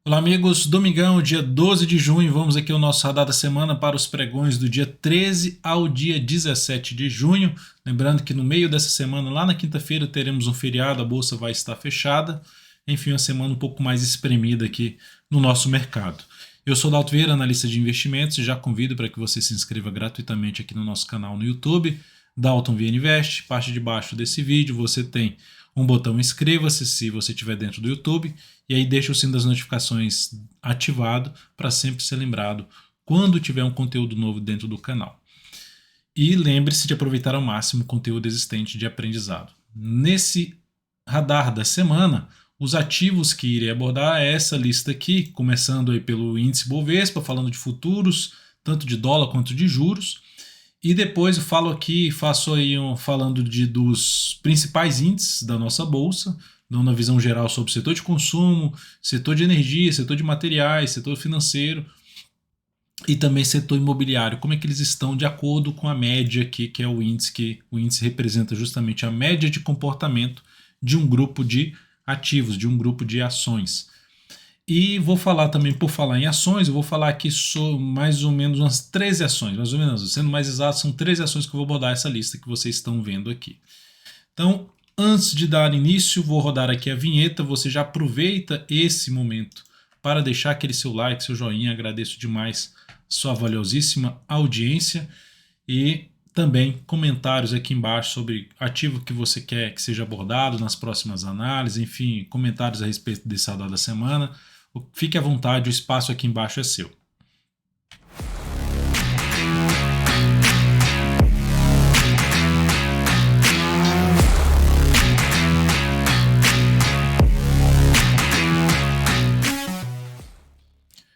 Olá, amigos. Domingão, dia 12 de junho, vamos aqui ao nosso radar da semana para os pregões do dia 13 ao dia 17 de junho. Lembrando que no meio dessa semana, lá na quinta-feira, teremos um feriado, a bolsa vai estar fechada. Enfim, uma semana um pouco mais espremida aqui no nosso mercado. Eu sou Dalto Vieira, analista de investimentos, e já convido para que você se inscreva gratuitamente aqui no nosso canal no YouTube, Dalton Vieira Invest. Parte de baixo desse vídeo você tem um botão inscreva-se se você estiver dentro do YouTube, e aí deixa o sino das notificações ativado para sempre ser lembrado quando tiver um conteúdo novo dentro do canal. E lembre-se de aproveitar ao máximo o conteúdo existente de aprendizado. Nesse radar da semana, os ativos que irei abordar é essa lista aqui, começando aí pelo índice Bovespa, falando de futuros, tanto de dólar quanto de juros. E depois eu falo aqui, faço aí falando dos principais índices da nossa bolsa, dando uma visão geral sobre o setor de consumo, setor de energia, setor de materiais, setor financeiro e também setor imobiliário, como é que eles estão de acordo com a média aqui, que é o índice, que o índice representa justamente a média de comportamento de um grupo de ativos, de um grupo de ações. E vou falar também, por falar em ações, eu vou falar aqui sobre mais ou menos umas 13 ações, mais ou menos, sendo mais exato, são 13 ações que eu vou abordar essa lista que vocês estão vendo aqui. Então, antes de dar início, vou rodar aqui a vinheta, você já aproveita esse momento para deixar aquele seu like, seu joinha, agradeço demais sua valiosíssima audiência e também comentários aqui embaixo sobre ativo que você quer que seja abordado nas próximas análises, enfim, comentários a respeito desse radar da semana. Fique à vontade, o espaço aqui embaixo é seu.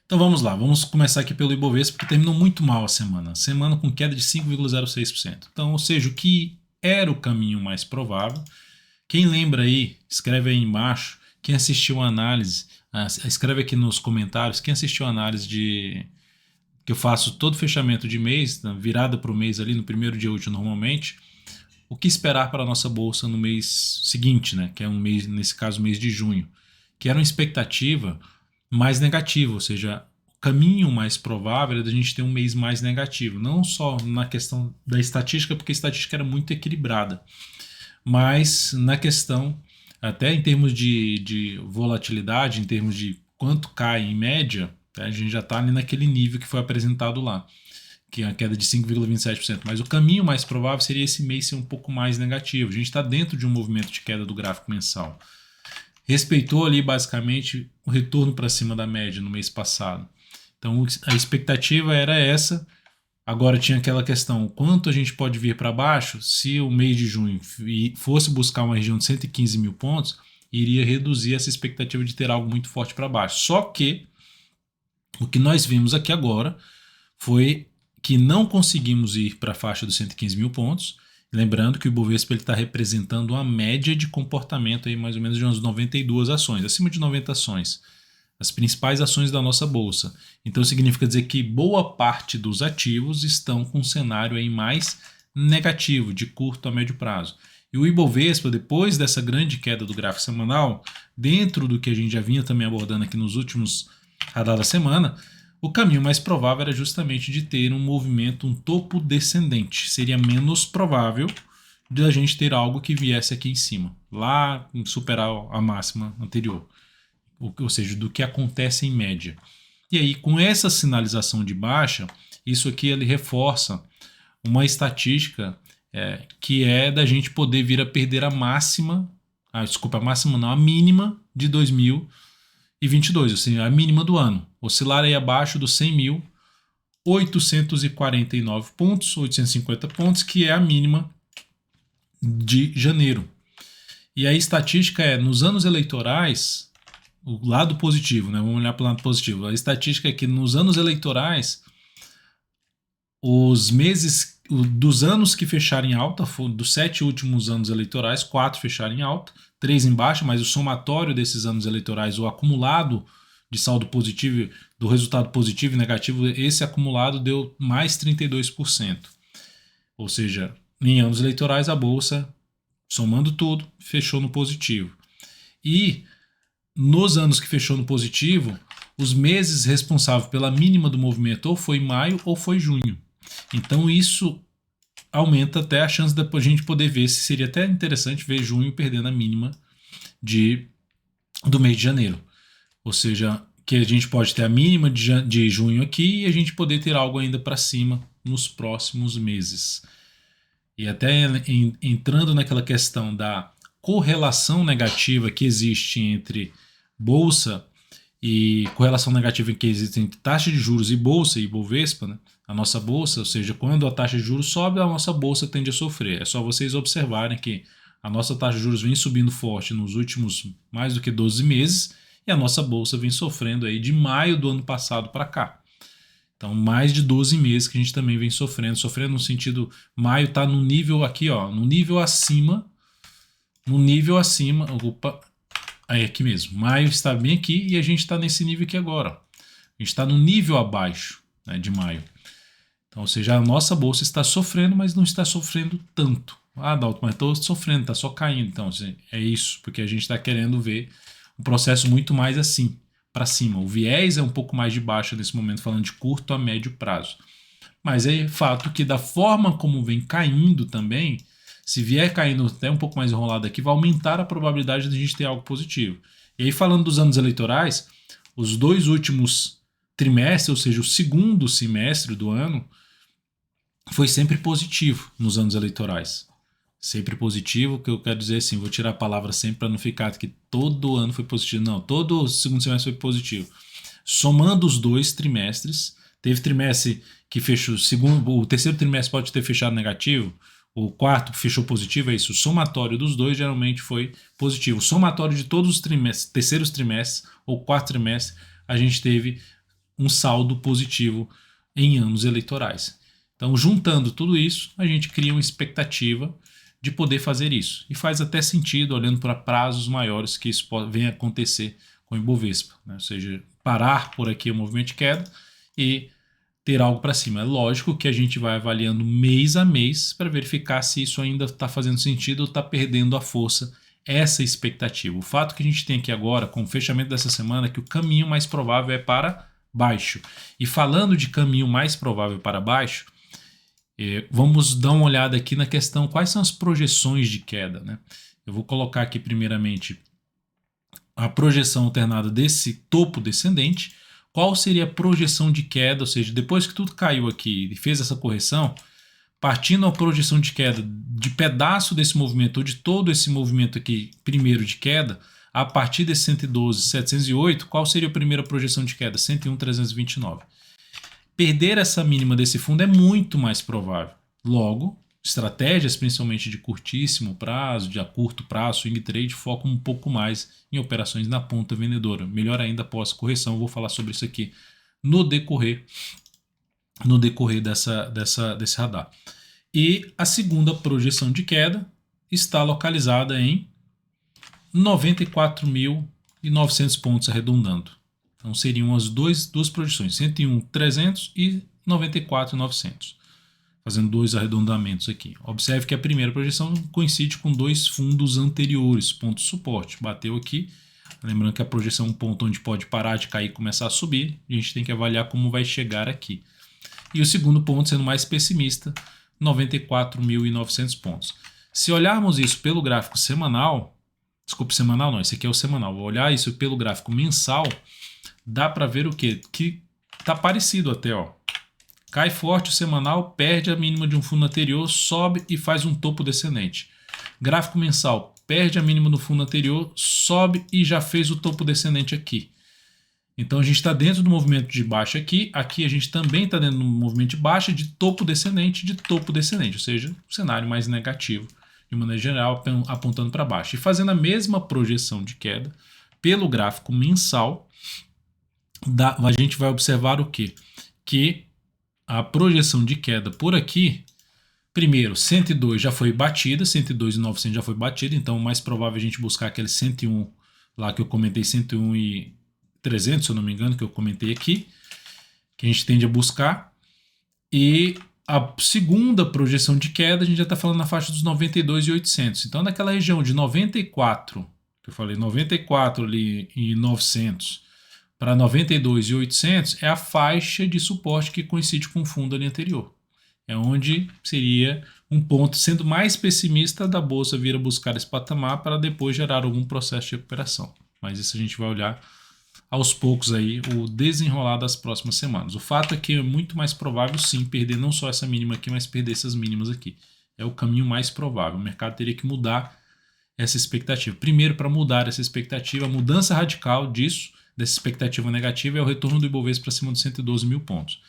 Então vamos lá, vamos começar aqui pelo Ibovespa, porque terminou muito mal a semana com queda de 5,06%. Então, ou seja, o que era o caminho mais provável. Quem lembra aí, escreve aí embaixo, quem assistiu a análise, escreve aqui nos comentários, quem assistiu a análise que eu faço todo fechamento de mês, virada para o mês ali, no primeiro dia útil normalmente, o que esperar para a nossa bolsa no mês seguinte, né? Que é um mês, nesse caso, o mês de junho, que era uma expectativa mais negativa, ou seja, o caminho mais provável é da gente ter um mês mais negativo, não só na questão da estatística, porque a estatística era muito equilibrada, mas na questão, até em termos de volatilidade, em termos de quanto cai em média, tá? A gente já está ali naquele nível que foi apresentado lá, que é a queda de 5,27%. Mas o caminho mais provável seria esse mês ser um pouco mais negativo. A gente está dentro de um movimento de queda do gráfico mensal. Respeitou ali basicamente o retorno para cima da média no mês passado. Então a expectativa era essa. Agora tinha aquela questão, quanto a gente pode vir para baixo? Se o mês de junho fosse buscar uma região de 115 mil pontos, iria reduzir essa expectativa de ter algo muito forte para baixo. Só que o que nós vimos aqui agora foi que não conseguimos ir para a faixa dos 115 mil pontos. Lembrando que o Ibovespa está representando uma média de comportamento aí mais ou menos de umas 92 ações, acima de 90 ações. As principais ações da nossa bolsa. Então significa dizer que boa parte dos ativos estão com um cenário aí mais negativo, de curto a médio prazo. E o Ibovespa, depois dessa grande queda do gráfico semanal, dentro do que a gente já vinha também abordando aqui nos últimos radar da semana, o caminho mais provável era justamente de ter um movimento, um topo descendente. Seria menos provável de a gente ter algo que viesse aqui em cima, lá superar a máxima anterior. Ou seja, do que acontece em média. E aí, com essa sinalização de baixa, isso aqui ele reforça uma estatística que é da gente poder vir a perder a máxima, a mínima de 2022, ou seja, a mínima do ano. Oscilar aí abaixo dos 100.849 pontos, 850 pontos, que é a mínima de janeiro. E a estatística é, nos anos eleitorais, o lado positivo, né? Vamos olhar para o lado positivo. A estatística é que nos anos eleitorais, os meses dos anos que fecharam em alta, dos 7 últimos anos eleitorais, 4 fecharam em alta, 3 em baixa, mas o somatório desses anos eleitorais, o acumulado de saldo positivo, do resultado positivo e negativo, esse acumulado deu mais 32%. Ou seja, em anos eleitorais a bolsa, somando tudo, fechou no positivo. E nos anos que fechou no positivo, os meses responsáveis pela mínima do movimento ou foi maio ou foi junho. Então isso aumenta até a chance da gente poder ver se seria até interessante ver junho perdendo a mínima do mês de janeiro. Ou seja, que a gente pode ter a mínima de junho aqui e a gente poder ter algo ainda para cima nos próximos meses. E até entrando naquela questão da correlação negativa que existe entre bolsa e correlação negativa que existe entre taxa de juros e bolsa e Bovespa, né? A nossa bolsa, ou seja, quando a taxa de juros sobe, a nossa bolsa tende a sofrer. É só vocês observarem que a nossa taxa de juros vem subindo forte nos últimos mais do que 12 meses e a nossa bolsa vem sofrendo aí de maio do ano passado para cá. Então, mais de 12 meses que a gente também vem sofrendo no sentido, maio está no nível aqui, ó, no nível acima, opa, aí aqui mesmo, maio está bem aqui e a gente está nesse nível aqui agora, ó. A gente está no nível abaixo, né, de maio. Então, ou seja, a nossa bolsa está sofrendo, mas não está sofrendo tanto. Ah, Dalton, mas estou sofrendo, está só caindo. Então, assim, é isso, porque a gente está querendo ver um processo muito mais assim, para cima. O viés é um pouco mais de baixa nesse momento, falando de curto a médio prazo. Mas é fato que da forma como vem caindo também, se vier caindo até um pouco mais enrolado aqui, vai aumentar a probabilidade de a gente ter algo positivo. E aí, falando dos anos eleitorais, os 2 últimos trimestres, ou seja, o segundo semestre do ano, foi sempre positivo nos anos eleitorais. Sempre positivo, que eu quero dizer assim, vou tirar a palavra sempre para não ficar que todo ano foi positivo. Não, todo o segundo semestre foi positivo. Somando os 2 trimestres, teve trimestre que fechou, o terceiro trimestre pode ter fechado negativo, o quarto fechou positivo, é isso. O somatório dos 2 geralmente foi positivo. O somatório de todos os trimestres, terceiros trimestres ou quarto trimestre, a gente teve um saldo positivo em anos eleitorais. Então, juntando tudo isso, a gente cria uma expectativa de poder fazer isso. E faz até sentido, olhando para prazos maiores, que isso venha acontecer com o Ibovespa, né? Ou seja, parar por aqui o movimento de queda e ter algo para cima. É lógico que a gente vai avaliando mês a mês para verificar se isso ainda está fazendo sentido ou está perdendo a força, essa expectativa. O fato que a gente tem aqui agora, com o fechamento dessa semana, é que o caminho mais provável é para baixo. E falando de caminho mais provável para baixo, vamos dar uma olhada aqui na questão quais são as projeções de queda, né? Eu vou colocar aqui primeiramente a projeção alternada desse topo descendente. Qual seria a projeção de queda, ou seja, depois que tudo caiu aqui e fez essa correção, partindo a projeção de queda de pedaço desse movimento ou de todo esse movimento aqui primeiro de queda, a partir desse 112.708, qual seria a primeira projeção de queda? 101.329. Perder essa mínima desse fundo é muito mais provável. Logo, estratégias principalmente de curtíssimo prazo, de a curto prazo, swing trade, focam um pouco mais em operações na ponta vendedora. Melhor ainda após correção, vou falar sobre isso aqui no decorrer desse radar. E a segunda projeção de queda está localizada em 94.900 pontos arredondando. Então seriam as duas projeções, 101.300 e 94.900. Fazendo 2 arredondamentos aqui. Observe que a primeira projeção coincide com 2 fundos anteriores, ponto de suporte. Bateu aqui, lembrando que a projeção é um ponto onde pode parar de cair e começar a subir. A gente tem que avaliar como vai chegar aqui. E o segundo ponto, sendo mais pessimista, 94.900 pontos. Se olharmos isso pelo gráfico semanal, desculpe, semanal não, esse aqui é o semanal. Vou olhar isso pelo gráfico mensal, dá para ver o quê? Que tá parecido até, ó. Cai forte o semanal, perde a mínima de um fundo anterior, sobe e faz um topo descendente. Gráfico mensal, perde a mínima do fundo anterior, sobe e já fez o topo descendente aqui. Então a gente está dentro do movimento de baixa aqui, aqui a gente também está dentro do movimento de baixa, de topo descendente, ou seja, um cenário mais negativo, de maneira geral, apontando para baixo. E fazendo a mesma projeção de queda pelo gráfico mensal, a gente vai observar o quê? Que a projeção de queda por aqui, primeiro, 102 já foi batida, 102.900 já foi batida, então o mais provável é a gente buscar aquele 101 lá que eu comentei, 101.300, se eu não me engano, que eu comentei aqui, que a gente tende a buscar. E a segunda projeção de queda, a gente já está falando na faixa dos 92.800. Então, naquela região de 94, que eu falei, 94 ali e 900, para 92.800 é a faixa de suporte que coincide com o fundo ali anterior. É onde seria um ponto, sendo mais pessimista, da bolsa vir a buscar esse patamar para depois gerar algum processo de recuperação. Mas isso a gente vai olhar aos poucos aí, o desenrolar das próximas semanas. O fato é que é muito mais provável sim perder não só essa mínima aqui, mas perder essas mínimas aqui. É o caminho mais provável. O mercado teria que mudar essa expectativa. Primeiro, para mudar essa expectativa, a mudança radical disso, dessa expectativa negativa, é o retorno do Ibovespa para cima dos 112 mil pontos.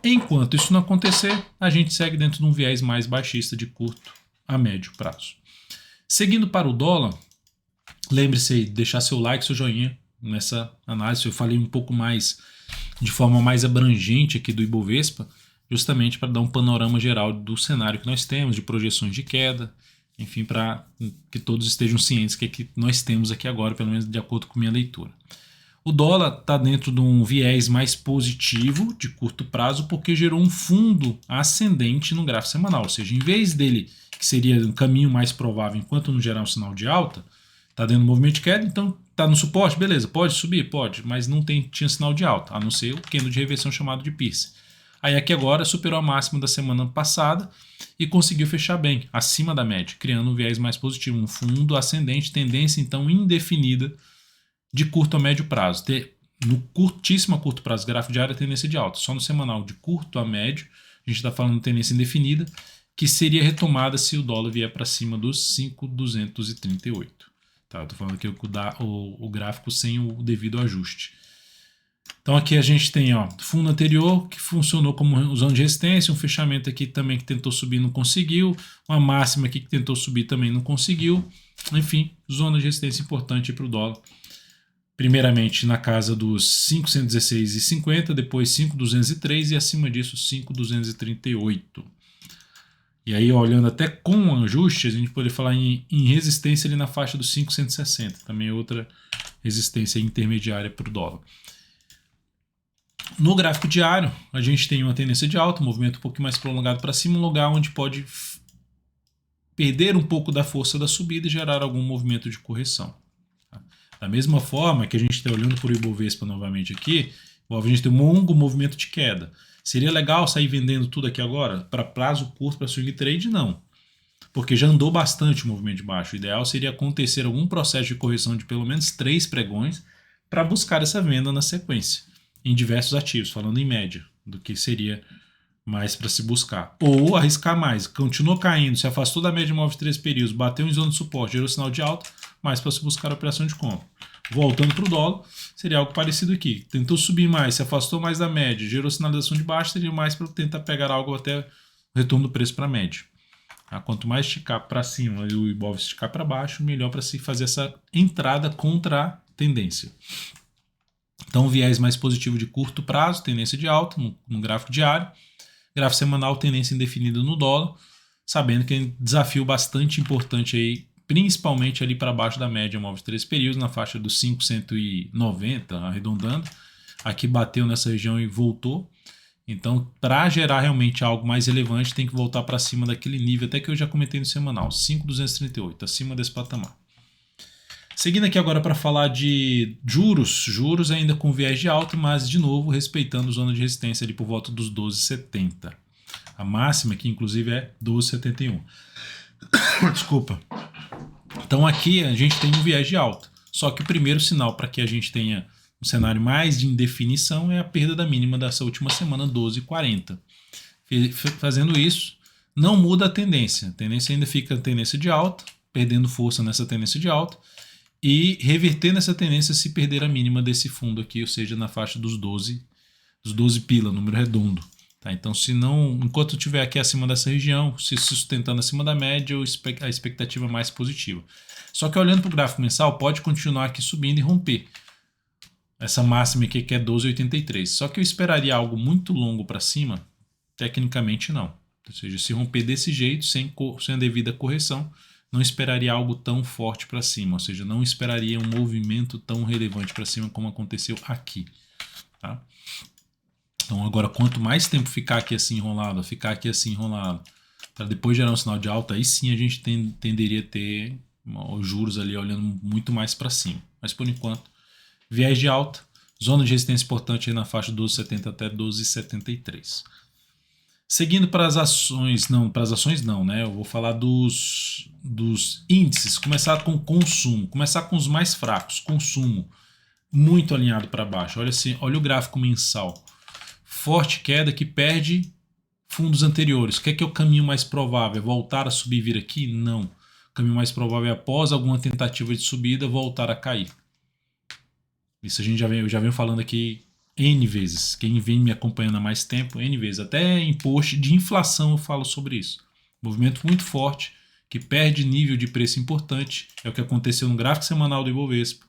Enquanto isso não acontecer, a gente segue dentro de um viés mais baixista de curto a médio prazo. Seguindo para o dólar, lembre-se aí de deixar seu like, seu joinha nessa análise. Eu falei um pouco mais, de forma mais abrangente aqui do Ibovespa, justamente para dar um panorama geral do cenário que nós temos, de projeções de queda, enfim, para que todos estejam cientes que nós temos aqui agora, pelo menos de acordo com minha leitura. O dólar está dentro de um viés mais positivo de curto prazo porque gerou um fundo ascendente no gráfico semanal, ou seja, em vez dele, que seria um caminho mais provável enquanto não gerar um sinal de alta, está dentro do movimento de queda, então está no suporte, beleza, pode subir? Pode, mas não tinha sinal de alta, a não ser o candle de reversão chamado de Pierce. Aí aqui agora superou a máxima da semana passada e conseguiu fechar bem, acima da média, criando um viés mais positivo, um fundo ascendente, tendência então indefinida de curto a médio prazo. No curtíssimo a curto prazo, gráfico diário é tendência de alta, só no semanal de curto a médio, a gente está falando de tendência indefinida, que seria retomada se o dólar vier para cima dos 5.238. Tá, estou falando aqui o gráfico sem o devido ajuste. Então aqui a gente tem fundo anterior que funcionou como zona de resistência, um fechamento aqui também que tentou subir não conseguiu, uma máxima aqui que tentou subir também não conseguiu, enfim, zona de resistência importante para o dólar. Primeiramente na casa dos 516,50, depois 5.203 e acima disso 5.238. E aí, olhando até com ajustes, a gente pode falar em resistência ali na faixa dos 560, também outra resistência intermediária para o dólar. No gráfico diário, a gente tem uma tendência de alta, um movimento um pouco mais prolongado para cima, um lugar onde pode perder um pouco da força da subida e gerar algum movimento de correção. Da mesma forma que a gente está olhando por Ibovespa novamente aqui, a gente tem um longo movimento de queda. Seria legal sair vendendo tudo aqui agora? Para prazo curto, para swing trade, não. Porque já andou bastante o movimento de baixo. O ideal seria acontecer algum processo de correção de pelo menos 3 pregões para buscar essa venda na sequência, em diversos ativos, falando em média, do que seria mais para se buscar. Ou arriscar mais, continuou caindo, se afastou da média móvel de 3 períodos, bateu em zona de suporte, gerou sinal de alta, mais para se buscar a operação de compra. Voltando para o dólar, seria algo parecido aqui. Tentou subir mais, se afastou mais da média, gerou sinalização de baixa, seria mais para tentar pegar algo até o retorno do preço para a média. Quanto mais esticar para cima e o Ibovespa esticar para baixo, melhor para se fazer essa entrada contra a tendência. Então, um viés mais positivo de curto prazo, tendência de alta no gráfico diário. Gráfico semanal, tendência indefinida no dólar, sabendo que é um desafio bastante importante aí, principalmente ali para baixo da média móvel de 3 períodos, na faixa dos 5.190, arredondando. Aqui bateu nessa região e voltou. Então, para gerar realmente algo mais relevante, tem que voltar para cima daquele nível, até que eu já comentei no semanal, 5.238, acima desse patamar. Seguindo aqui agora para falar de juros ainda com viés de alta, mas de novo respeitando a zona de resistência ali por volta dos 12,70. A máxima aqui inclusive é 12,71. Desculpa. Então aqui a gente tem um viés de alta, só que o primeiro sinal para que a gente tenha um cenário mais de indefinição é a perda da mínima dessa última semana, 12,40. Fazendo isso, não muda a tendência ainda fica a tendência de alta, perdendo força nessa tendência de alta, e reverter nessa tendência se perder a mínima desse fundo aqui, ou seja, na faixa dos 12 pila, número redondo. Tá? Então, se não, enquanto estiver aqui acima dessa região, se sustentando acima da média, a expectativa é mais positiva. Só que olhando para o gráfico mensal, pode continuar aqui subindo e romper essa máxima aqui que é 12,83. Só que eu esperaria algo muito longo para cima, tecnicamente não. Ou seja, se romper desse jeito, sem a devida correção, não esperaria algo tão forte para cima, ou seja, não esperaria um movimento tão relevante para cima como aconteceu aqui. Tá? Então agora, quanto mais tempo ficar aqui assim enrolado, para depois gerar um sinal de alta, aí sim a gente tenderia a ter os juros ali olhando muito mais para cima. Mas por enquanto, viés de alta, Zona de resistência importante aí na faixa 12,70 até 12,73. Seguindo para as ações, não, né? Eu vou falar dos índices. Começar com consumo, começar com os mais fracos. Consumo muito alinhado para baixo. Olha assim, olha o gráfico mensal. Forte queda que perde fundos anteriores. O que é o caminho mais provável? É voltar a subir e vir aqui? Não. O caminho mais provável é, após alguma tentativa de subida, voltar a cair. Isso eu já venho falando aqui N vezes. Quem vem me acompanhando há mais tempo, N vezes. Até em post de inflação eu falo sobre isso. Movimento muito forte, que perde nível de preço importante. É o que aconteceu no gráfico semanal do Ibovespa,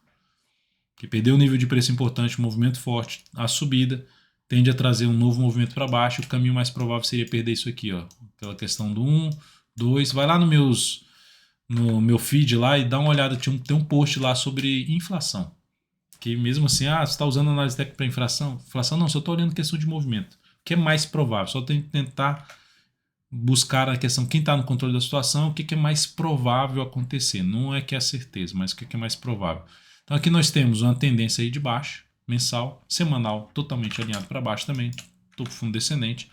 que perdeu o nível de preço importante, um movimento forte, a subida tende a trazer um novo movimento para baixo. O caminho mais provável seria perder isso aqui, ó. Aquela questão do 1, 2. Vai lá no meu feed lá e dá uma olhada. Tem um post lá sobre inflação. Que mesmo assim, você está usando análise técnica para inflação? Inflação não, só estou olhando questão de movimento. O que é mais provável? Só tem que tentar buscar a questão, quem está no controle da situação, o que é mais provável acontecer. Não é que é a certeza, mas o que é mais provável. Então aqui nós temos uma tendência aí de baixa, mensal, semanal, totalmente alinhado para baixo também, topo fundo descendente.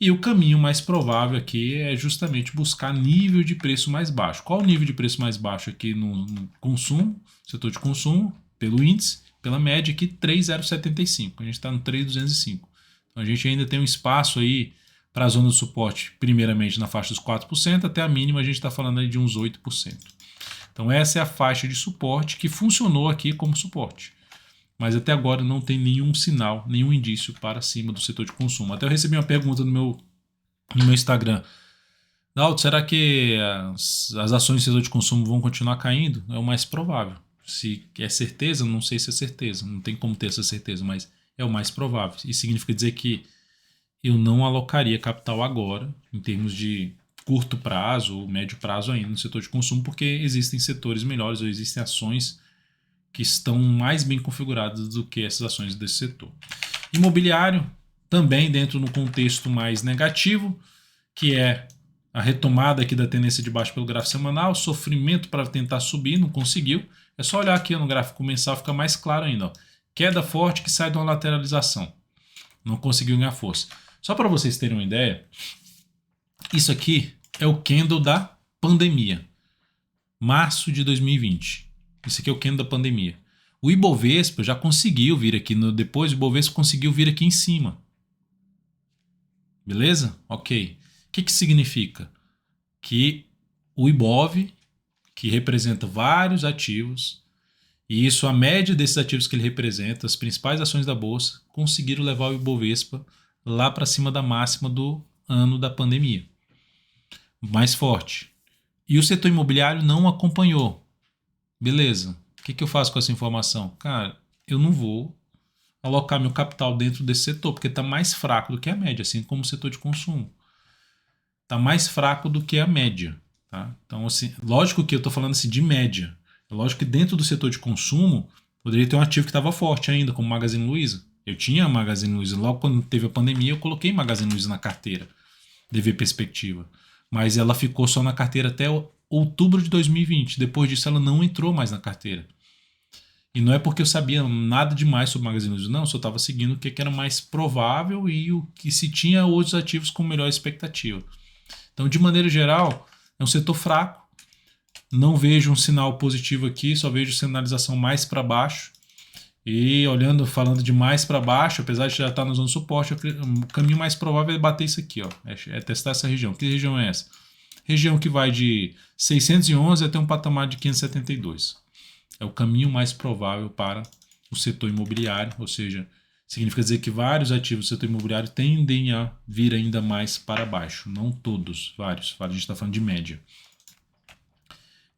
E o caminho mais provável aqui é justamente buscar nível de preço mais baixo. Qual o nível de preço mais baixo aqui no consumo, setor de consumo? Pelo índice, pela média aqui, 3,075. A gente está no 3,205. Então a gente ainda tem um espaço aí para a zona de suporte, primeiramente na faixa dos 4%, até a mínima a gente está falando aí de uns 8%. Então essa é a faixa de suporte que funcionou aqui como suporte. Mas até agora não tem nenhum sinal, nenhum indício para cima do setor de consumo. Até eu recebi uma pergunta no meu Instagram. Dalton, será que as ações do setor de consumo vão continuar caindo? É o mais provável. Se é certeza, não sei se é certeza, não tem como ter essa certeza, mas é o mais provável. Isso significa dizer que eu não alocaria capital agora, em termos de curto prazo ou médio prazo ainda no setor de consumo, porque existem setores melhores ou existem ações que estão mais bem configuradas do que essas ações desse setor. Imobiliário, também dentro no contexto mais negativo, que é a retomada aqui da tendência de baixo pelo gráfico semanal, sofrimento para tentar subir, não conseguiu. É só olhar aqui no gráfico mensal, fica mais claro ainda. Ó. Queda forte que sai de uma lateralização. Não conseguiu ganhar força. Só para vocês terem uma ideia, isso aqui é o candle da pandemia. Março de 2020. Isso aqui é o candle da pandemia. O Ibovespa já conseguiu vir aqui. Depois o Ibovespa conseguiu vir aqui em cima. Beleza? Ok. O que significa? Que o Ibov, que representa vários ativos, e isso a média desses ativos que ele representa, as principais ações da bolsa, conseguiram levar o Ibovespa lá para cima da máxima do ano da pandemia. Mais forte. E o setor imobiliário não acompanhou. Beleza. O que eu faço com essa informação? Cara, eu não vou alocar meu capital dentro desse setor, porque está mais fraco do que a média, assim como o setor de consumo. Está mais fraco do que a média. Tá? Então, assim, lógico que eu estou falando assim de média. É lógico que dentro do setor de consumo poderia ter um ativo que estava forte ainda, como Magazine Luiza. Eu tinha Magazine Luiza. Logo quando teve a pandemia, eu coloquei Magazine Luiza na carteira, DV Perspectiva. Mas ela ficou só na carteira até outubro de 2020. Depois disso, ela não entrou mais na carteira. E não é porque eu sabia nada demais sobre Magazine Luiza, não. Eu só estava seguindo o que era mais provável e o que se tinha outros ativos com melhor expectativa. Então, de maneira geral, é um setor fraco. Não vejo um sinal positivo aqui, só vejo sinalização mais para baixo. E falando de mais para baixo, apesar de já estar na zona de suporte, o caminho mais provável é bater isso aqui, ó, é testar essa região. Que região é essa? Região que vai de 611 até um patamar de 572. É o caminho mais provável para o setor imobiliário, ou seja, significa dizer que vários ativos do setor imobiliário tendem a vir ainda mais para baixo. Não todos, vários. A gente está falando de média.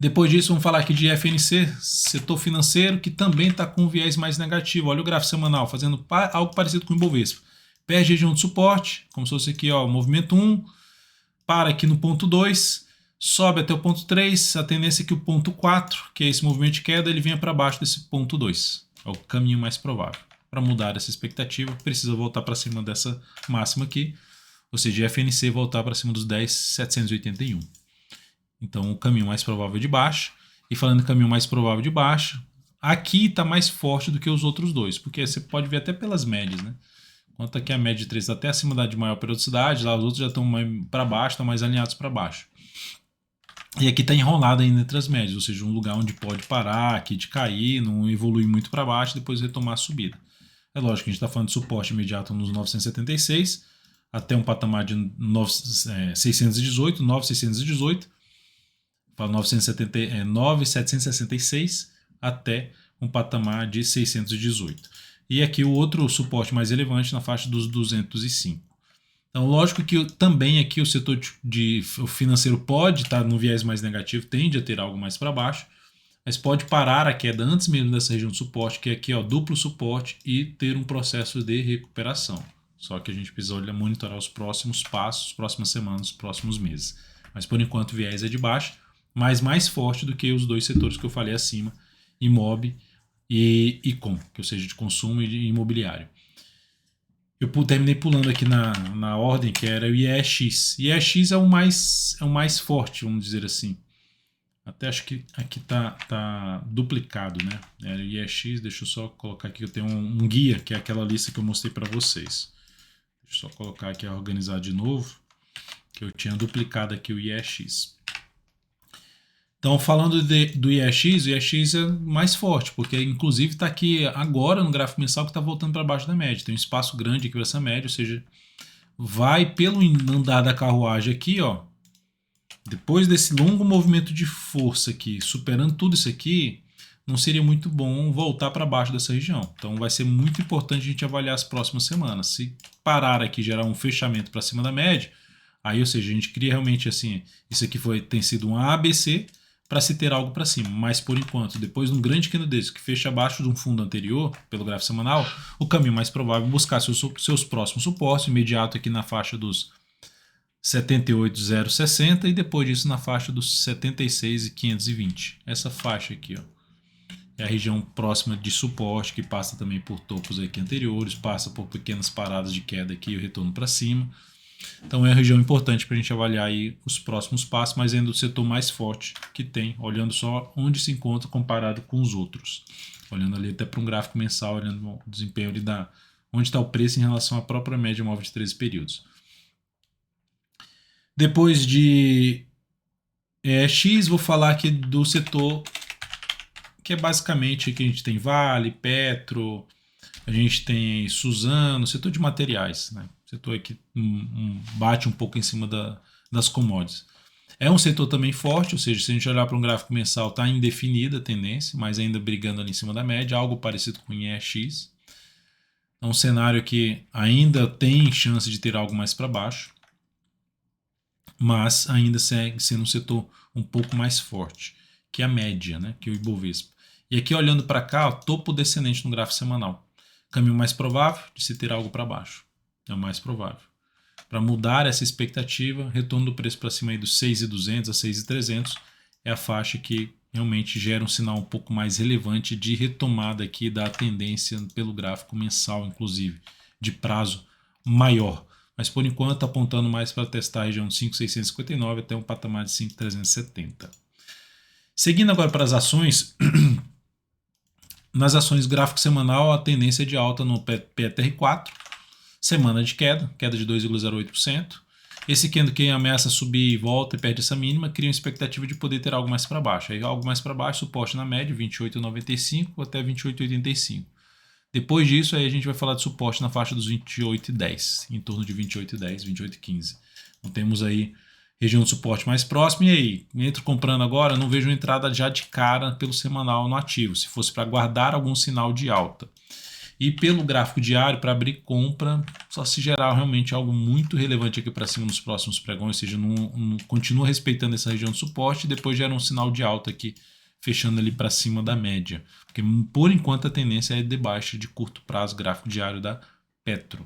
Depois disso, vamos falar aqui de FNC, setor financeiro, que também está com um viés mais negativo. Olha o gráfico semanal, fazendo algo parecido com o Ibovespa. Perde região de suporte, como se fosse aqui, ó, movimento 1, para aqui no ponto 2, sobe até o ponto 3, a tendência é que o ponto 4, que é esse movimento de queda, ele venha para baixo desse ponto 2. É o caminho mais provável. Para mudar essa expectativa, precisa voltar para cima dessa máxima aqui, ou seja, FNC voltar para cima dos 10.781. Então, o caminho mais provável é de baixa. E falando em caminho mais provável de baixa, aqui está mais forte do que os outros dois, porque você pode ver até pelas médias, né? Enquanto aqui a média de 3 está até acima da de maior periodicidade, lá os outros já estão mais para baixo, estão mais alinhados para baixo. E aqui está enrolado ainda entre as médias, ou seja, um lugar onde pode parar aqui de cair, não evoluir muito para baixo e depois retomar a subida. É lógico que a gente está falando de suporte imediato nos 976, até um patamar de 618, 9,618, para 9,766 até um patamar de 618. E aqui o outro suporte mais relevante na faixa dos 205. Então, lógico que também aqui o setor o financeiro pode estar no viés mais negativo, tende a ter algo mais para baixo, mas pode parar a queda antes mesmo dessa região de suporte, que é aqui, ó, duplo suporte, e ter um processo de recuperação. Só que a gente precisa monitorar os próximos passos, próximas semanas, próximos meses. Mas por enquanto o viés é de baixa, mas mais forte do que os dois setores que eu falei acima, Imob e Icom, que seja de consumo e de imobiliário. Eu terminei pulando aqui na ordem, que era o IEX. IEX é o mais forte, vamos dizer assim. Até acho que aqui tá duplicado, né? Era o IEX, deixa eu só colocar aqui, eu tenho um guia, que é aquela lista que eu mostrei para vocês. Deixa eu só colocar aqui, organizar de novo, que eu tinha duplicado aqui o IEX. Então, falando do IEX, o IEX é mais forte, porque inclusive está aqui agora no gráfico mensal que está voltando para baixo da média. Tem um espaço grande aqui para essa média, ou seja, vai pelo andar da carruagem aqui, ó. Depois desse longo movimento de força aqui, superando tudo isso aqui, não seria muito bom voltar para baixo dessa região. Então vai ser muito importante a gente avaliar as próximas semanas. Se parar aqui, gerar um fechamento para cima da média, aí, ou seja, a gente cria realmente assim, isso aqui tem sido um ABC, para se ter algo para cima, mas por enquanto, depois de um grande candle desse que fecha abaixo de um fundo anterior, pelo gráfico semanal, o caminho mais provável é buscar seus próximos suportes, imediato aqui na faixa dos 78,060 e depois disso na faixa dos 76,520. Essa faixa aqui, ó, é a região próxima de suporte, que passa também por topos aqui anteriores, passa por pequenas paradas de queda aqui e o retorno para cima. Então é uma região importante para a gente avaliar aí os próximos passos, mas ainda o setor mais forte que tem, olhando só onde se encontra comparado com os outros. Olhando ali até para um gráfico mensal, olhando o desempenho ali onde está o preço em relação à própria média móvel de 13 períodos. Depois de X, vou falar aqui do setor que é basicamente que a gente tem Vale, Petro, a gente tem Suzano, setor de materiais, né? Setor aí que bate um pouco em cima das commodities. É um setor também forte, ou seja, se a gente olhar para um gráfico mensal, está indefinida a tendência, mas ainda brigando ali em cima da média, algo parecido com o IEX. É um cenário que ainda tem chance de ter algo mais para baixo, mas ainda segue sendo um setor um pouco mais forte, que a média, né, que o Ibovespa. E aqui olhando para cá, ó, topo descendente no gráfico semanal. Caminho mais provável de se ter algo para baixo. É o mais provável. Para mudar essa expectativa, retorno do preço para cima aí dos 6.200 a 6.300 é a faixa que realmente gera um sinal um pouco mais relevante de retomada aqui da tendência pelo gráfico mensal, inclusive, de prazo maior. Mas por enquanto apontando mais para testar a região de 5.659 até um patamar de 5.370. Seguindo agora para as ações, nas ações gráfico semanal a tendência é de alta no PTR4, semana de queda de 2,08%. Esse candle que ameaça subir e volta e perde essa mínima, cria uma expectativa de poder ter algo mais para baixo. Aí algo mais para baixo, suporte na média, 28,95 até 28,85. Depois disso, aí a gente vai falar de suporte na faixa dos 28,10, em torno de 28,10, 28,15. Então temos aí região de suporte mais próxima. E aí, entro comprando agora, não vejo uma entrada já de cara pelo semanal no ativo, se fosse para guardar algum sinal de alta. E pelo gráfico diário, para abrir compra, só se gerar realmente algo muito relevante aqui para cima nos próximos pregões, ou seja, não continua respeitando essa região de suporte e depois gera um sinal de alta aqui, fechando ali para cima da média. Porque por enquanto a tendência é de baixa de curto prazo, gráfico diário da Petro.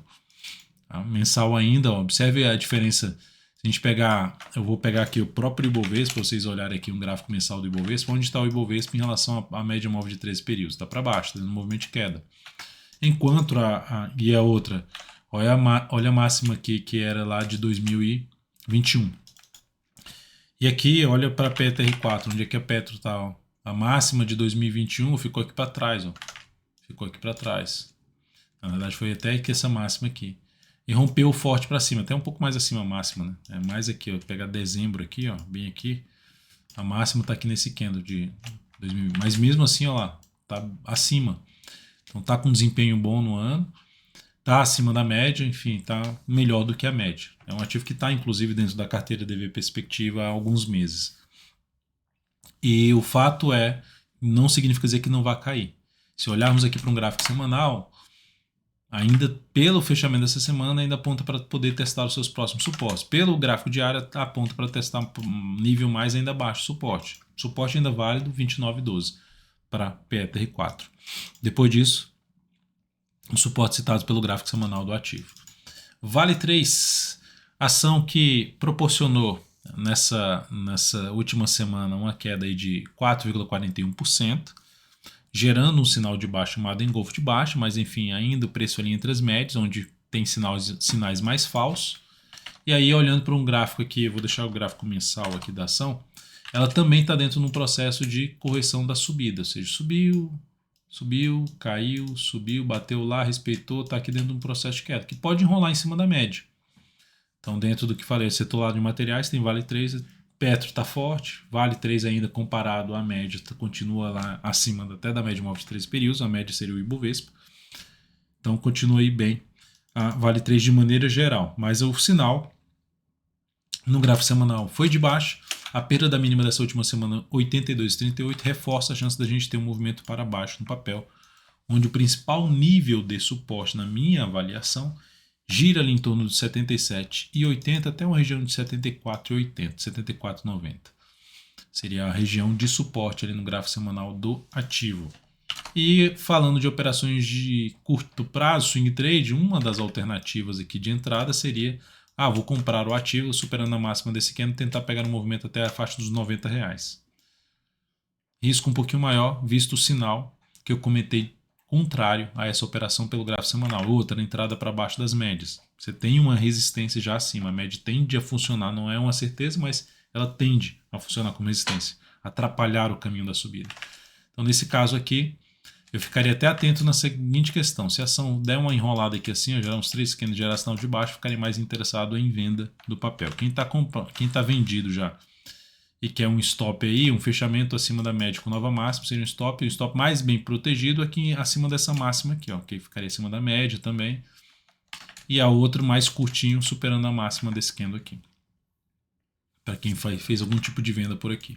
Tá? Mensal ainda, ó, observe a diferença. Se a gente pegar, eu vou pegar aqui o próprio Ibovespa, para vocês olharem aqui um gráfico mensal do Ibovespa, onde está o Ibovespa em relação à média móvel de 13 períodos. Está para baixo, está no movimento de queda. Enquanto e a outra, olha a máxima aqui que era lá de 2021. E aqui, olha para a PTR4, onde é que a Petro está. A máxima de 2021 ficou aqui para trás, ó. Ficou aqui para trás. Na verdade foi até que essa máxima aqui. E rompeu forte para cima, até um pouco mais acima a máxima, né? É mais aqui, ó. Vou pegar dezembro aqui, ó, bem aqui. A máxima tá aqui nesse candle de 2020. Mas mesmo assim, ó lá, tá acima. Então tá com desempenho bom no ano. Tá acima da média, enfim, tá melhor do que a média. É um ativo que está, inclusive, dentro da carteira DV Perspectiva há alguns meses. E o fato é, não significa dizer que não vai cair. Se olharmos aqui para um gráfico semanal, ainda pelo fechamento dessa semana, ainda aponta para poder testar os seus próximos suportes. Pelo gráfico diário, aponta para testar um nível mais ainda abaixo, suporte. Suporte ainda válido, 29,12 para PETR4. Depois disso, os suportes citados pelo gráfico semanal do ativo. Vale 3, ação que proporcionou nessa última semana uma queda aí de 4,41%, gerando um sinal de baixa chamado engolfo de baixa, mas enfim, ainda o preço ali entre as médias, onde tem sinais mais falsos. E aí, olhando para um gráfico aqui, eu vou deixar o gráfico mensal aqui da ação, ela também está dentro de um processo de correção da subida, ou seja, subiu, caiu, subiu, bateu lá, respeitou, está aqui dentro de um processo de queda, que pode enrolar em cima da média. Então, dentro do que falei, setor lado de materiais, tem Vale 3, Petro está forte, Vale 3 ainda comparado à média, continua lá acima até da média móvel de 3 períodos, a média seria o Ibovespa. Então, continua aí bem a Vale 3 de maneira geral, mas o sinal no gráfico semanal foi de baixo. A perda da mínima dessa última semana, 82,38, reforça a chance da gente ter um movimento para baixo no papel, onde o principal nível de suporte, na minha avaliação, gira ali em torno de 77,80 até uma região de 74,80, 74,90. Seria a região de suporte ali no gráfico semanal do ativo. E falando de operações de curto prazo, swing trade, uma das alternativas aqui de entrada seria vou comprar o ativo superando a máxima desse candle e tentar pegar um movimento até a faixa dos R$90. Risco um pouquinho maior, visto o sinal que eu comentei contrário a essa operação pelo gráfico semanal. Outra entrada para baixo das médias. Você tem uma resistência já acima. A média tende a funcionar, não é uma certeza, mas ela tende a funcionar como resistência, atrapalhar o caminho da subida. Então, nesse caso aqui, eu ficaria até atento na seguinte questão. Se a ação der uma enrolada aqui assim, gerar uns 3 candles de geração de baixo, ficaria mais interessado em venda do papel. Quem está vendido já e quer um stop aí, um fechamento acima da média com nova máxima, seria um stop mais bem protegido aqui acima dessa máxima aqui, ó, que ficaria acima da média também. E a outra mais curtinho, superando a máxima desse candle aqui. Para quem fez algum tipo de venda por aqui.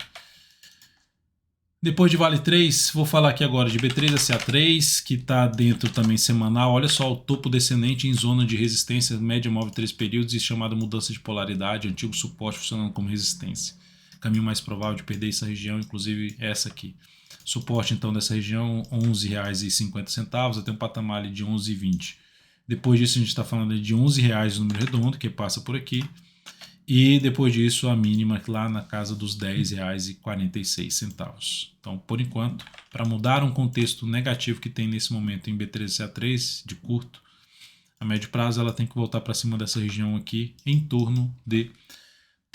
Depois de Vale 3, vou falar aqui agora de B3SA3, que está dentro também semanal. Olha só, o topo descendente em zona de resistência, média móvel 3 períodos e chamada mudança de polaridade, antigo suporte funcionando como resistência. Caminho mais provável de perder essa região, inclusive essa aqui. Suporte então dessa região, R$ 11,50, até um patamar ali de R$ 11,20. Depois disso a gente está falando de R$ 11,00 o número redondo, que passa por aqui. E depois disso a mínima lá na casa dos R$ 10,46. Então, por enquanto, para mudar um contexto negativo que tem nesse momento em B3CA3 de curto, a médio prazo ela tem que voltar para cima dessa região aqui em torno de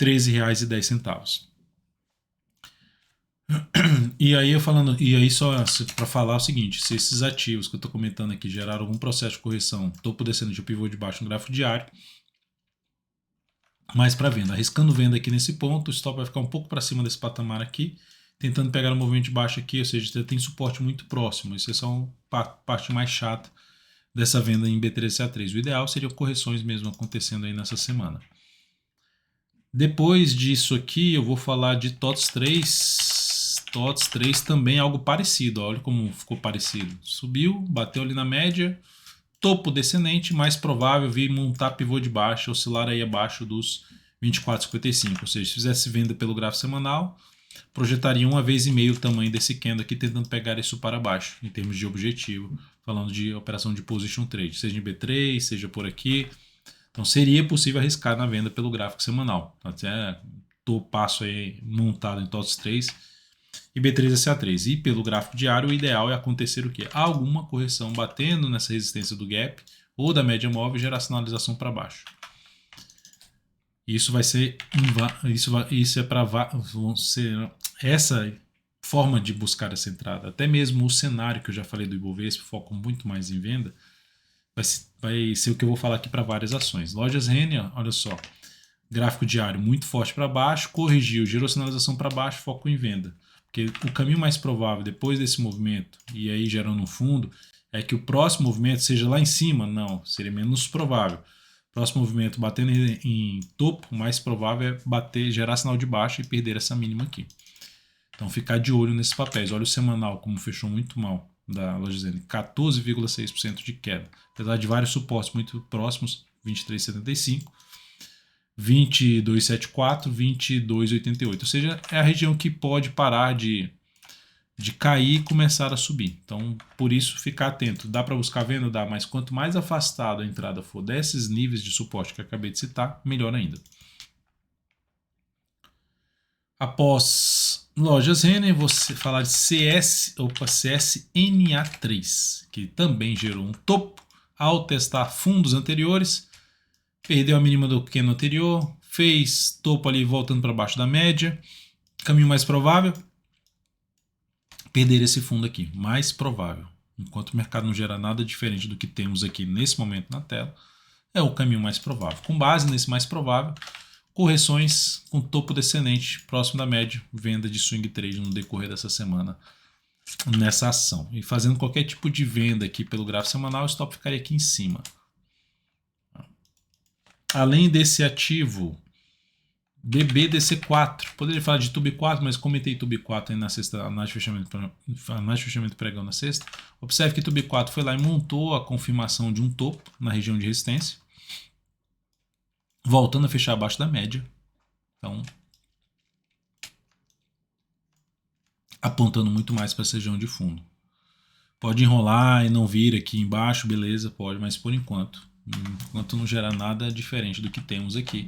R$ 13,10. E aí só para falar o seguinte, se esses ativos que eu estou comentando aqui geraram algum processo de correção, topo descendo de pivô de baixo no gráfico diário, mais para venda, arriscando venda aqui nesse ponto, o stop vai ficar um pouco para cima desse patamar aqui, tentando pegar um movimento de baixo aqui, ou seja, já tem suporte muito próximo. Isso é só uma parte mais chata dessa venda em B3CA3. O ideal seria correções mesmo acontecendo aí nessa semana. Depois disso aqui, eu vou falar de TOTS 3. TOTS 3 também é algo parecido, olha como ficou parecido. Subiu, bateu ali na média, topo descendente, mais provável vir montar pivô de baixa, oscilar aí abaixo dos 24,55. Ou seja, se fizesse venda pelo gráfico semanal, projetaria 1,5 vezes o tamanho desse candle aqui, tentando pegar isso para baixo, em termos de objetivo, falando de operação de position trade, seja em B3, seja por aqui. Então seria possível arriscar na venda pelo gráfico semanal. Até passo aí montado em TOTS 3 e B3SA3. E pelo gráfico diário, o ideal é acontecer o quê? Alguma correção batendo nessa resistência do gap ou da média móvel e gerar sinalização para baixo. Isso vai ser essa forma de buscar essa entrada. Até mesmo o cenário que eu já falei do Ibovespa, foco muito mais em venda, vai ser o que eu vou falar aqui para várias ações. Lojas Renner, olha só, gráfico diário muito forte para baixo, corrigiu, gerou sinalização para baixo, foco em venda. Porque o caminho mais provável depois desse movimento, e aí gerando um fundo, é que o próximo movimento seja lá em cima? Não, seria menos provável. Próximo movimento batendo em topo, o mais provável é gerar sinal de baixa e perder essa mínima aqui. Então ficar de olho nesses papéis. Olha o semanal como fechou muito mal da Lojas Renner, 14,6% de queda. Apesar de vários suportes muito próximos, 23,75, 22,74, 22,88. Ou seja, é a região que pode parar de cair e começar a subir. Então, por isso, ficar atento. Dá para buscar venda? Dá, mas quanto mais afastado a entrada for desses níveis de suporte que eu acabei de citar, melhor ainda. Após Lojas Renner, vou falar de CSNA3, que também gerou um topo ao testar fundos anteriores, perdeu a mínima do candle anterior, fez topo ali voltando para baixo da média. Caminho mais provável, perder esse fundo aqui, mais provável. Enquanto o mercado não gera nada diferente do que temos aqui nesse momento na tela, é o caminho mais provável. Com base nesse mais provável, correções com topo descendente próximo da média, venda de swing trade no decorrer dessa semana nessa ação. E fazendo qualquer tipo de venda aqui pelo gráfico semanal, o stop ficaria aqui em cima. Além desse ativo, BBDC4, poderia falar de TUB4, mas comentei TUB4 aí na sexta, análise de fechamento pregão na sexta. Observe que TUB4 foi lá e montou a confirmação de um topo na região de resistência, voltando a fechar abaixo da média. Então, apontando muito mais para essa região de fundo. Pode enrolar e não vir aqui embaixo, beleza, pode, mas por enquanto não gerar nada diferente do que temos aqui.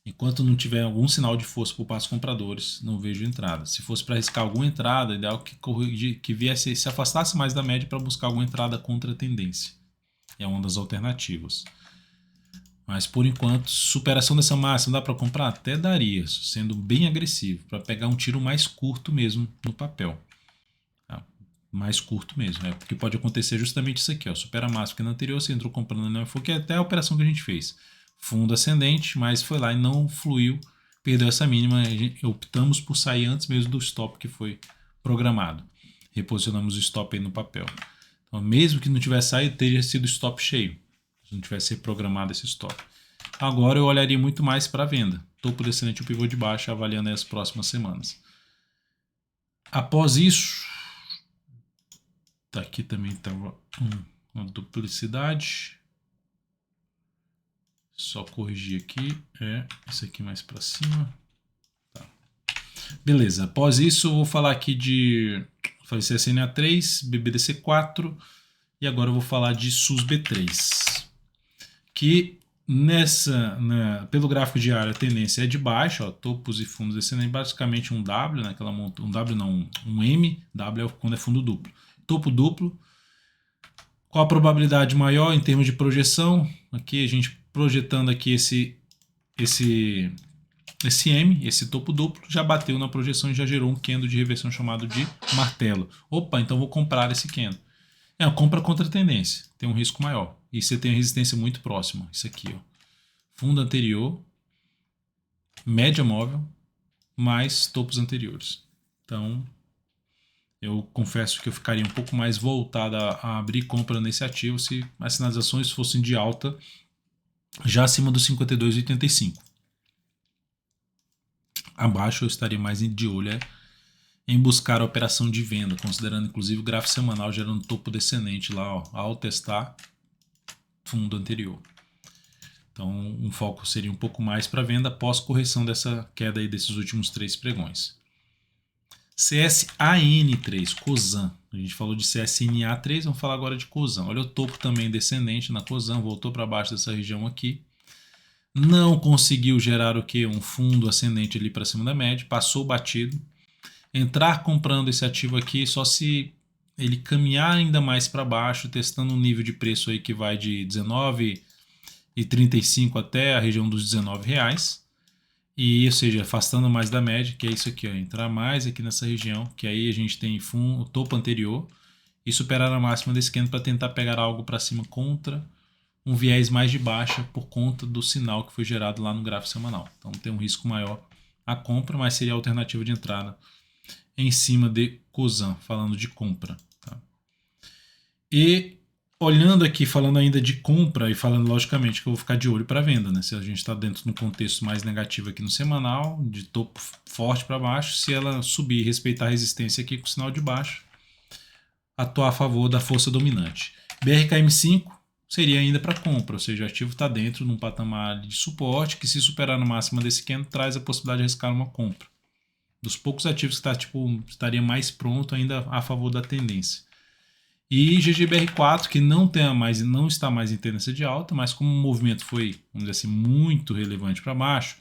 Enquanto não tiver algum sinal de força por parte dos compradores, não vejo entrada. Se fosse para arriscar alguma entrada, ideal que viesse, se afastasse mais da média para buscar alguma entrada contra a tendência. É uma das alternativas. Mas por enquanto, superação dessa máxima dá para comprar? Até daria, sendo bem agressivo, para pegar um tiro mais curto mesmo no papel. Mais curto mesmo, porque pode acontecer justamente isso aqui, ó, supera a máxima que no anterior você entrou comprando, não foi que é até a operação que a gente fez. Fundo ascendente, mas foi lá e não fluiu, perdeu essa mínima, optamos por sair antes mesmo do stop que foi programado. Reposicionamos o stop aí no papel. Então, mesmo que não tivesse saído, teria sido stop cheio, se não tivesse programado esse stop. Agora eu olharia muito mais para a venda. Topo descendente e o pivô de baixo, avaliando aí as próximas semanas. Após isso, aqui também estava uma duplicidade. Só corrigir aqui. Esse aqui mais para cima. Tá. Beleza. Após isso, eu vou falar aqui de CSNA3, BBDC4 e agora eu vou falar de SUSB3. Que pelo gráfico diário a tendência é de baixa, ó, topos e fundos descendendo, basicamente um W, um M, W é quando é fundo duplo. Topo duplo. Qual a probabilidade maior em termos de projeção? Aqui a gente projetando aqui esse M, esse topo duplo, já bateu na projeção e já gerou um candle de reversão chamado de martelo. Opa, então vou comprar esse candle. É uma compra contra a tendência, tem um risco maior. E você tem uma resistência muito próxima, isso aqui, ó. Fundo anterior, média móvel, mais topos anteriores. Então, eu confesso que eu ficaria um pouco mais voltado a abrir compra nesse ativo se as sinalizações fossem de alta já acima dos 52,85. Abaixo eu estaria mais de olho em buscar a operação de venda, considerando inclusive o gráfico semanal gerando topo descendente lá, ó, ao testar fundo anterior. Então um foco seria um pouco mais para venda após correção dessa queda aí desses últimos 3 pregões. CSAN3, COSAN. A gente falou de CSNA3, vamos falar agora de COSAN. Olha o topo também descendente na COSAN, voltou para baixo dessa região aqui. Não conseguiu gerar o que? Um fundo ascendente ali para cima da média, passou batido. Entrar comprando esse ativo aqui só se ele caminhar ainda mais para baixo, testando um nível de preço aí que vai de R$19,35 até a região dos R$19. E, ou seja, afastando mais da média, que é isso aqui, ó, entrar mais aqui nessa região, que aí a gente tem o topo anterior e superar a máxima desse candle para tentar pegar algo para cima contra um viés mais de baixa por conta do sinal que foi gerado lá no gráfico semanal. Então tem um risco maior a compra, mas seria a alternativa de entrada em cima de Cosan, falando de compra. Tá? E olhando aqui, falando ainda de compra e falando logicamente que eu vou ficar de olho para venda, né? Se a gente está dentro de um contexto mais negativo aqui no semanal, de topo forte para baixo, se ela subir e respeitar a resistência aqui com o sinal de baixo, atuar a favor da força dominante. BRKM5 seria ainda para compra, ou seja, o ativo está dentro de um patamar de suporte que, se superar no máximo desse candle, traz a possibilidade de arriscar uma compra. Dos poucos ativos que estaria mais pronto ainda a favor da tendência. E GGBR4, que não está mais em tendência de alta, mas como o movimento foi, vamos dizer assim, muito relevante para baixo,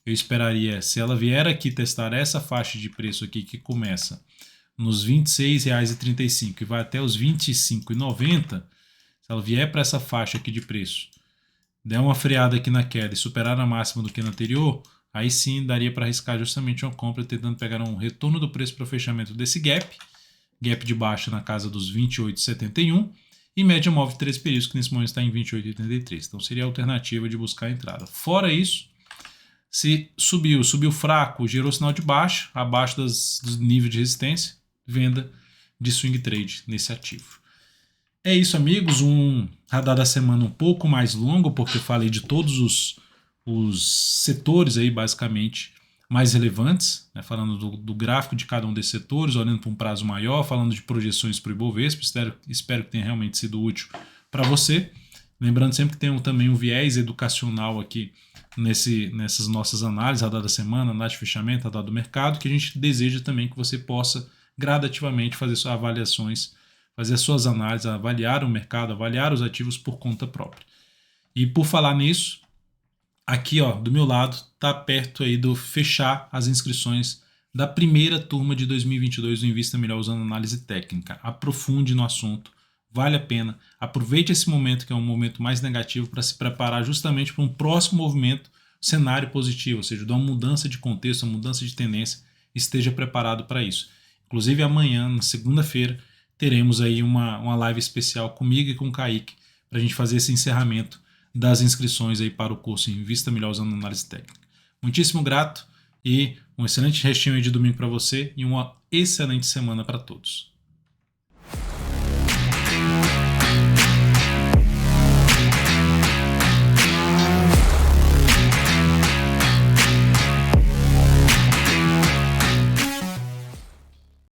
eu esperaria, se ela vier aqui testar essa faixa de preço aqui que começa nos R$ 26,35 e vai até os R$ 25,90, se ela vier para essa faixa aqui de preço, der uma freada aqui na queda e superar a máxima do que no anterior, aí sim daria para arriscar justamente uma compra tentando pegar um retorno do preço para o fechamento desse gap de baixa na casa dos 28,71 e média móvel de 3 períodos que nesse momento está em 28,83. Então seria a alternativa de buscar a entrada. Fora isso, se subiu fraco, gerou sinal de baixa, abaixo do nível de resistência, venda de swing trade nesse ativo. É isso, amigos, um radar da semana um pouco mais longo, porque eu falei de todos os setores aí, basicamente, mais relevantes, né? Falando do gráfico de cada um desses setores, olhando para um prazo maior, falando de projeções para o Ibovespa, espero que tenha realmente sido útil para você. Lembrando sempre que tem também um viés educacional aqui nessas nossas análises, radar da semana, análise de fechamento, radar do mercado, que a gente deseja também que você possa gradativamente fazer suas avaliações, fazer as suas análises, avaliar o mercado, avaliar os ativos por conta própria. E por falar nisso, aqui, ó, do meu lado, tá perto aí do fechar as inscrições da primeira turma de 2022 do Invista Melhor usando análise técnica. Aprofunde no assunto, vale a pena. Aproveite esse momento, que é um momento mais negativo, para se preparar justamente para um próximo movimento, cenário positivo, ou seja, de uma mudança de contexto, uma mudança de tendência. Esteja preparado para isso. Inclusive amanhã, na segunda-feira, teremos aí uma live especial comigo e com o Kaique para a gente fazer esse encerramento das inscrições aí para o curso Invista Melhor usando análise técnica. Muitíssimo grato e um excelente restinho aí de domingo para você e uma excelente semana para todos.